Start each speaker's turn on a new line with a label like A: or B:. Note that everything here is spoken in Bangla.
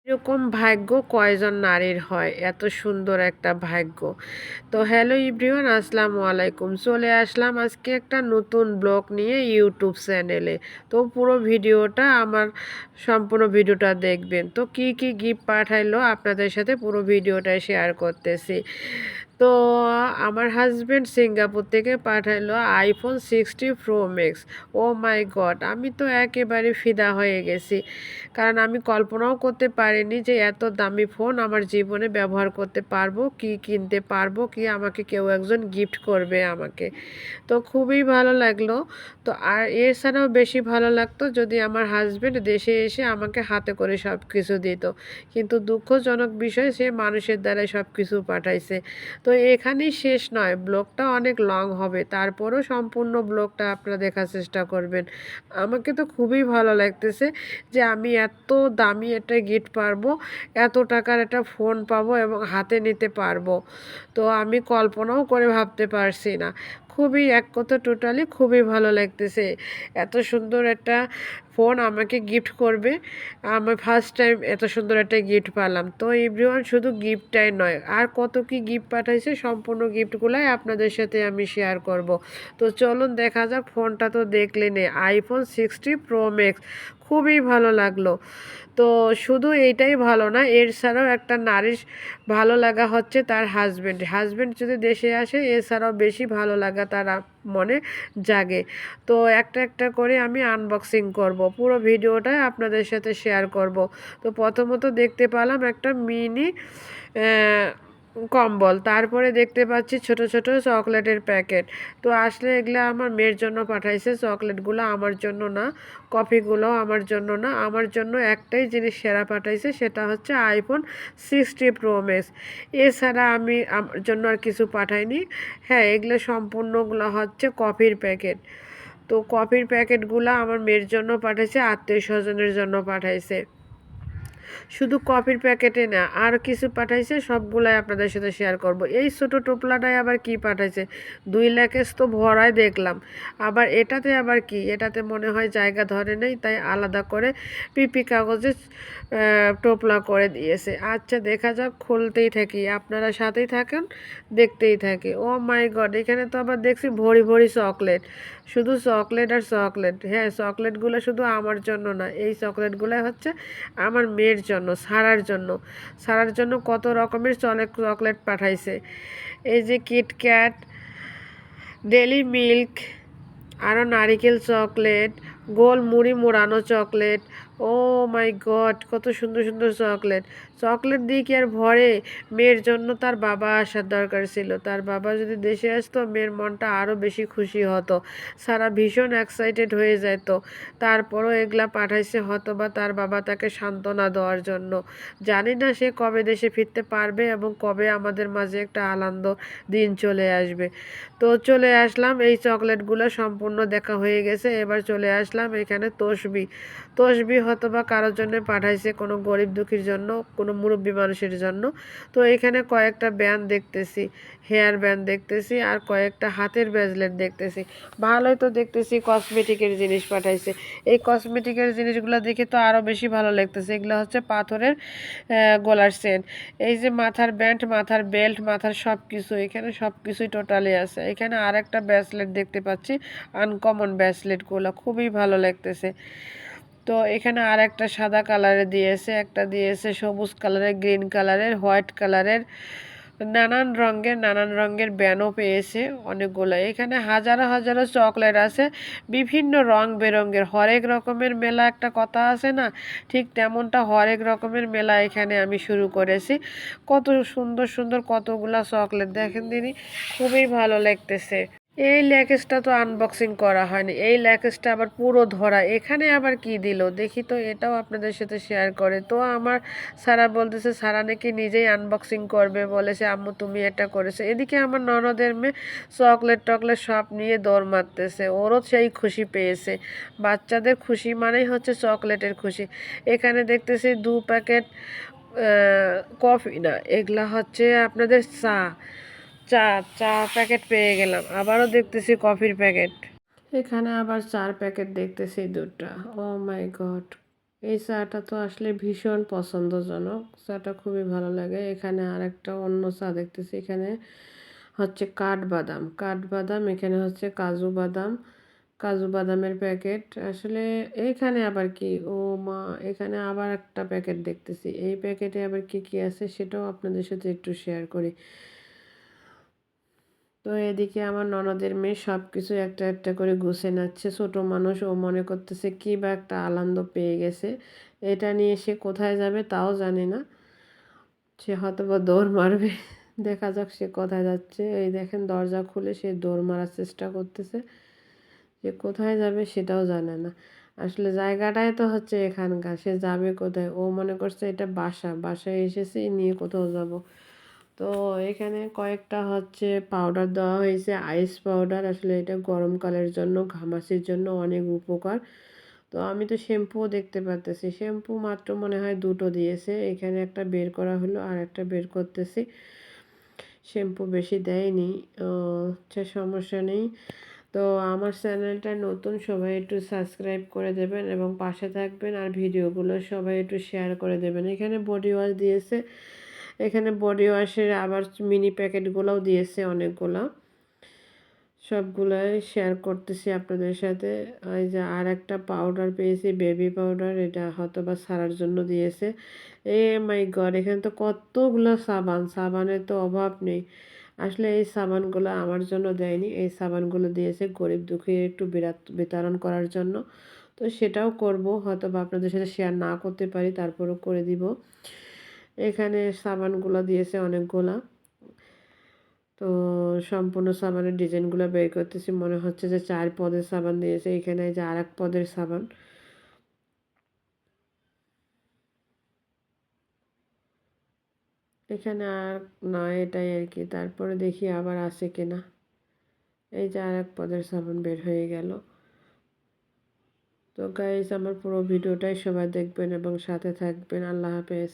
A: এরকম ভাগ্য কয়জন নারীর হয়, এত সুন্দর একটা ভাগ্য। তো হ্যালো এভরিওয়ান, আসসালামু আলাইকুম। চলে আসলাম আজকে একটা নতুন ব্লগ নিয়ে ইউটিউব চ্যানেলে। তো পুরো ভিডিওটা সম্পূর্ণ ভিডিওটা দেখবেন। তো কি কি গিফট পাঠাইলো আপনাদের সাথে পুরো ভিডিওটা শেয়ার করতেছি। তো আমার হাজব্যান্ড সিঙ্গাপুর থেকে পাঠাইলো iPhone 60 Pro Max। ও মাই গড, আমি তো একেবারে ফিদা হয়ে গেছি, কারণ আমি কল্পনাও করতে পারিনি যে এত দামি ফোন আমার জীবনে ব্যবহার করতে পারবো, কি কিনতে পারবো, কি আমাকে কেউ একজন গিফট করবে আমাকে। তো খুবই ভালো লাগলো। তো আর এছাড়াও বেশি ভালো লাগতো যদি আমার হাজব্যান্ড দেশে এসে আমাকে হাতে করে সব কিছু দিত, কিন্তু দুঃখজনক বিষয় সে মানুষের দ্বারাই সব কিছু পাঠাইছে। তো এখানেই শেষ নয়, ব্লগটা অনেক লং হবে, তারপরও সম্পূর্ণ ব্লগটা আপনারা দেখার চেষ্টা করবেন। আমাকে তো খুবই ভালো লাগতেছে যে আমি এত দামি একটা গিফট পারবো, এত টাকার একটা ফোন পাবো এবং হাতে নিতে পারবো। তো আমি কল্পনাও করে ভাবতে পারছি না। খুবই এক কথা টোটালি খুবই ভালো লাগতেছে। এত সুন্দর একটা ফোন আমাকে গিফট করবে, আমি ফার্স্ট টাইম এত সুন্দর একটা গিফট পেলাম। তো এভরিওয়ান, শুধু গিফটটাই নয়, আর কত কি গিফট পাঠাইছে সম্পূর্ণ গিফটগুলাই আপনাদের সাথে আমি শেয়ার করব। তো চলুন দেখা যাক। ফোনটা তো দেখলেনই, iPhone 60 Pro Max। খুবই ভালো লাগলো। তো শুধু এইটাই ভালো না, এর ছাড়াও একটা নারীর ভালো লাগা হচ্ছে তার হাজব্যান্ড। হাজব্যান্ড যদি দেশে আসে, এছাড়াও বেশি ভালো লাগা তার মনে জাগে। তো একটা একটা করে আমি আনবক্সিং করব, পুরো ভিডিওটাই আপনাদের সাথে শেয়ার করব। তো প্রথমত দেখতে পেলাম একটা মিনি কম্বল, তারপরে দেখতে পাচ্ছি ছোট ছোট চকলেটের প্যাকেট। তো আসলে এগুলো আমার মেয়ের জন্য পাঠাইছে, চকলেটগুলো আমার জন্য না, কফিগুলো আমার জন্য না, আমার জন্য একটাই জিনিস সেরা পাঠাইছে, সেটা হচ্ছে iPhone 60 Pro Max। এছাড়া আমি আমার জন্য আর কিছু পাঠাইনি। হ্যাঁ, এগুলো সম্পূর্ণগুলো হচ্ছে কফির প্যাকেট। তো কফির প্যাকেটগুলো আমার মেয়ের জন্য পাঠাইছে, আত্মীয় স্বজনের জন্য পাঠাইছে। শুধু কফির প্যাকেটে না, আর কিছু পাঠাইছে, সবগুলাই আপনাদের সাথে শেয়ার করব। এই ছোটো টোপলাটায় আবার কি পাঠাইছে, 2 লাখের তো ভরাই দেখলাম। আবার এটাতে আবার কি, এটাতে মনে হয় জায়গা ধরে নেই, তাই আলাদা করে পিপি কাগজে টোপলা করে দিয়েছে। আচ্ছা, দেখা যাক, খুলতেই থাকি, আপনারা সাথেই থাকেন, দেখতেই থাকি। ও মাই গড, এখানে তো আবার দেখছি ভরি ভরি চকলেট, শুধু চকলেট আর চকলেট। হ্যাঁ, চকলেটগুলো শুধু আমার জন্য না, এই চকলেটগুলো হচ্ছে আমার মেয়ের জন্য, সারার জন্য। সারার জন্য কত রকমের চকলেট পাঠাইছে। এই যে কিটক্যাট, ডেলি মিল্ক, আরও নারিকেল চকলেট, গোল মুড়ি মোড়ানো চকলেট। ও মাই গড, কত সুন্দর সুন্দর চকলেট। চকলেট দিয়ে কি আর ভরে? মেয়ের জন্য তার বাবা আসার দরকার ছিল, তার বাবা যদি দেশে আসতো মেয়ের মনটা আরও বেশি খুশি হতো, সারা ভীষণ এক্সাইটেড হয়ে যেত। তারপরও এগুলা পাঠাইছে হয়তো বা তার বাবা তাকে সান্ত্বনা দেওয়ার জন্য। জানি না সে কবে দেশে ফিরতে পারবে এবং কবে আমাদের মাঝে একটা আনন্দ দিন চলে আসবে। তো চলে আসলাম, এই চকলেটগুলো সম্পূর্ণ দেখা হয়ে গেছে। এবার চলে আসলাম এখানে তসবি। তসবি হয়তো বা কারোর জন্য পাঠাইছে, কোনো গরিব দুঃখীর জন্য, কোনো মুরব্বী মানুষের জন্য। তো এখানে কয়েকটা ব্যান্ড দেখতেছি, হেয়ার ব্যান্ড দেখতেছি, আর কয়েকটা হাতের ব্রেসলেট দেখতেছি। ভালোই তো দেখতেছি কসমেটিকের জিনিস পাঠাইছে। এই কসমেটিকের জিনিসগুলো দেখে তো আরও বেশি ভালো লাগতেছে। এগুলো হচ্ছে পাথরের গলার চেন, এই যে মাথার ব্যান্ড, মাথার বেল্ট, মাথার সব কিছু, এখানে সব কিছুই টোটালি আছে। এখানে আর একটা ব্রেসলেট দেখতে পাচ্ছি, আনকমন ব্রেসলেটগুলো খুবই ভালো লাগতেছে। তো এখানে আর একটা সাদা কালারের দিয়েছে, একটা দিয়েছে সবুজ কালারের, গ্রিন কালারের, হোয়াইট কালারের, নানান রঙের ব্যানও পেয়েছে অনেকগুলো। এখানে হাজারো হাজারো চকলেট আছে, বিভিন্ন রং বেরঙের, হরেক রকমের মেলা একটা কথা আছে না, ঠিক তেমনটা হরেক রকমের মেলা এখানে আমি শুরু করেছি। কত সুন্দর সুন্দর কতগুলা চকলেট দেখেন দিনই, খুবই ভালো লাগতেছে। এই ল্যাকেজটা তো আনবক্সিং করা হয়নি, এই ল্যাকেজটা আবার পুরো ধরা। এখানে আবার কি দিল দেখি তো, এটাও আপনাদের সাথে শেয়ার করে। তো আমার সারা বলতেছে, সারা নাকি নিজেই আনবক্সিং করবে, বলেছে আম্মু তুমি এটা করেছো। এদিকে আমার ননদের মেয়ে চকলেট টকলেট সব নিয়ে দৌড় মারতেছে, ওরও সেই খুশি পেয়েছে। বাচ্চাদের খুশি মানেই হচ্ছে চকলেটের খুশি। এখানে দেখতেছি 2 প্যাকেট কফি না, এগুলা হচ্ছে আপনাদের চা। চা চা প্যাকেট পেয়ে গেলাম, আবারও দেখতেছি কফির প্যাকেট। এখানে আবার 4 প্যাকেট দেখতেছি, 2টা। ও মাই গড, এই চাটা তো আসলে ভীষণ পছন্দজনক, চাটা খুবই ভালো লাগে। এখানে আরেকটা অন্য চা দেখতেছি, এখানে হচ্ছে কাঠবাদাম, কাঠবাদাম, এখানে হচ্ছে কাজু বাদাম, কাজু বাদামের প্যাকেট। আসলে এখানে আবার কি, ও মা, এখানে আবার একটা প্যাকেট দেখতেছি। এই প্যাকেটে আবার কি কি আছে সেটাও আপনাদের সাথে একটু শেয়ার করি। তো এদিকে আমার ননদের মেয়ে সব কিছু একটা একটা করে গুছিয়ে নিচ্ছে। ছোট মানুষ, ও মনে করতেছে কি বা একটা আনন্দ পেয়ে গেছে। এটা নিয়ে সে কোথায় যাবে তাও জানে না, সে হয়তো বা দৌড় মারবে। দেখা যাক সে কোথায় যাচ্ছে। এই দেখেন দরজা খুলে সে দৌড় মারার চেষ্টা করতেছে, যে কোথায় যাবে সেটাও জানে না। আসলে জায়গাটাই তো হচ্ছে এখানকার, সে যাবে কোথায়? ও মনে করছে এটা বাসা, বাসায় এসেছি নিয়ে কোথাও যাব। তো এখানে কয়েকটা হচ্ছে পাউডার দেওয়া হয়েছে, আইস পাউডার। আসলে এটা গরমকালের জন্য, ঘামাচির জন্য অনেক উপকার। তো আমি তো শ্যাম্পুও দেখতে পারতেছি, শ্যাম্পু মাত্র মনে হয় দুটো দিয়েছে। এখানে একটা বের করা হলো আর একটা বের করতেছি। শ্যাম্পু বেশি দেয়নি, আচ্ছা সমস্যা নেই। তো আমার চ্যানেলটা নতুন, সবাই একটু সাবস্ক্রাইব করে দেবেন এবং পাশে থাকবেন, আর ভিডিওগুলো সবাই একটু শেয়ার করে দেবেন। এখানে বডি ওয়াশ দিয়েছে, এখানে বডি ওয়াশের আবার মিনি প্যাকেটগুলোও দিয়েছে অনেকগুলো। সবগুলাই শেয়ার করতেছি আপনাদের সাথে। এই যে আর একটা পাউডার পেয়েছি, বেবি পাউডার, এটা হয়তো বা সারার জন্য দিয়েছে। এ মাই গড, এখানে তো কতগুলো সাবান, সাবানের তো অভাব নেই। আসলে এই সাবানগুলো আমার জন্য দেয়নি, এই সাবানগুলো দিয়েছে গরিব দুঃখী একটু বিতরণ করার জন্য। তো সেটাও করব, হয়তো বা আপনাদের সাথে শেয়ার না করতে পারি, তারপরও করে দিব। এখানে সাবানগুলো দিয়েছে অনেকগুলা। তো সম্পূর্ণ সাবানের ডিজাইনগুলো বের করতেছি, মনে হচ্ছে যে 4 পদের সাবান দিয়েছে। এখানে যে আর এক পদের সাবান। এখানে আর নয়, এটাই আর কি। তারপরে দেখি আবার আছে কিনা। এই যে আর এক পদের সাবান বের হয়ে গেল। তো গাইজ, আমার পুরো ভিডিওটাই সবাই দেখবেন এবং সাথে থাকবেন। আল্লাহ হাফেজ।